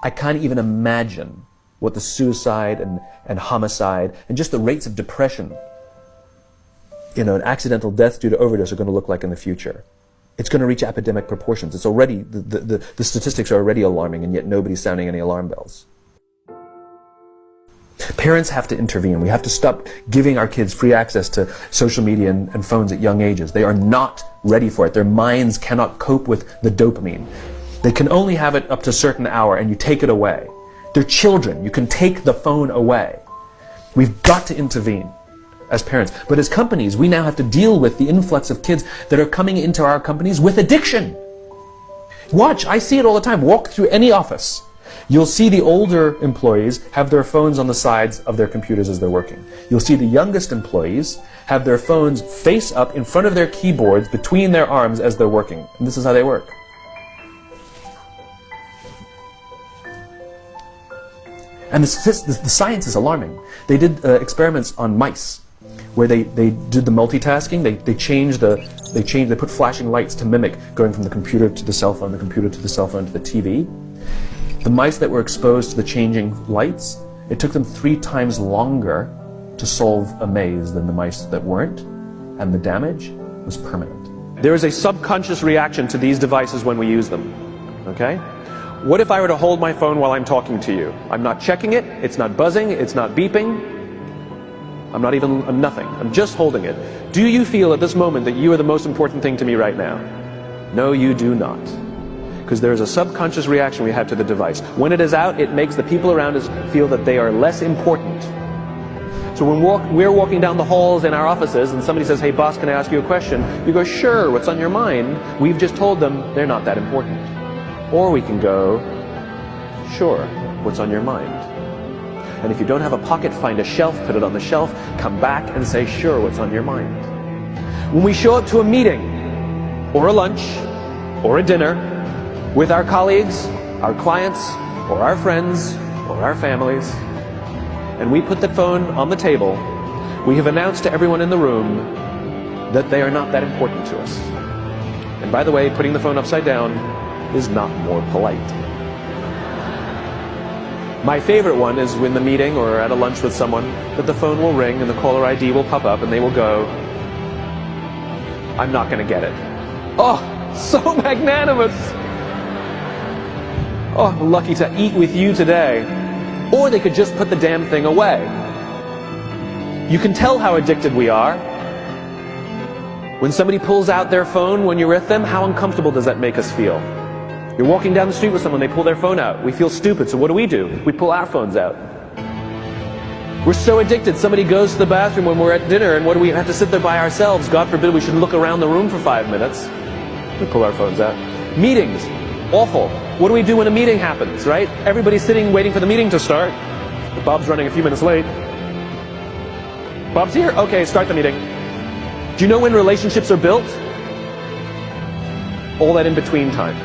I can't even imagine what the suicide and homicide and just the rates of depression, and accidental deaths due to overdose are going to look like in the future. It's going to reach epidemic proportions. It's already, the statistics are already alarming, and yet nobody's sounding any alarm bells. Parents have to intervene. We have to stop giving our kids free access to social media and phones at young ages. They are not ready for it. Their minds cannot cope with the dopamine. They can only have it up to a certain hour, and you take it away. They're children. You can take the phone away. We've got to intervene as parents. But as companies, we now have to deal with the influx of kids that are coming into our companies with addiction. Watch, I see it all the time. Walk through any office. You'll see the older employees have their phones on the sides of their computers as they're working. You'll see the youngest employees have their phones face up in front of their keyboards between their arms as they're working. And this is how they work. And the science is alarming. They did experiments on mice where they did the multitasking. They put flashing lights to mimic going from the computer to the cell phone, the computer to the cell phone to the TV. The mice that were exposed to the changing lights, it took them 3 times longer to solve a maze than the mice that weren't, and the damage was permanent. There is a subconscious reaction to these devices when we use them, okay? What if I were to hold my phone while I'm talking to you? I'm not checking it, it's not buzzing, it's not beeping, I'm nothing, I'm just holding it. Do you feel at this moment that you are the most important thing to me right now? No, you do not. Because there is a subconscious reaction we have to the device. When it is out, it makes the people around us feel that they are less important. So when we're walking down the halls in our offices and somebody says, hey boss, can I ask you a question? You go, sure, what's on your mind? We've just told them they're not that important. Or we can go, sure, what's on your mind? And if you don't have a pocket, find a shelf, put it on the shelf, come back and say, sure, what's on your mind? When we show up to a meeting, or a lunch, or a dinner, with our colleagues, our clients, or our friends, or our families, and we put the phone on the table, we have announced to everyone in the room that they are not that important to us. And by the way, putting the phone upside down is not more polite. My favorite one is when the meeting or at a lunch with someone, that the phone will ring and the caller ID will pop up and they will go, I'm not going to get it. Oh, so magnanimous! Oh, I'm lucky to eat with you today. Or they could just put the damn thing away. You can tell how addicted we are. When somebody pulls out their phone when you're with them, how uncomfortable does that make us feel? You're walking down the street with someone, they pull their phone out. We feel stupid, so what do? We pull our phones out. We're so addicted. Somebody goes to the bathroom when we're at dinner, and what do? We have to sit there by ourselves. God forbid we should look around the room for 5 minutes. We pull our phones out. Meetings. Awful. What do we do when a meeting happens, right? Everybody's sitting waiting for the meeting to start. Bob's running a few minutes late. Bob's here? Okay, start the meeting. Do you know when relationships are built? All that in between time.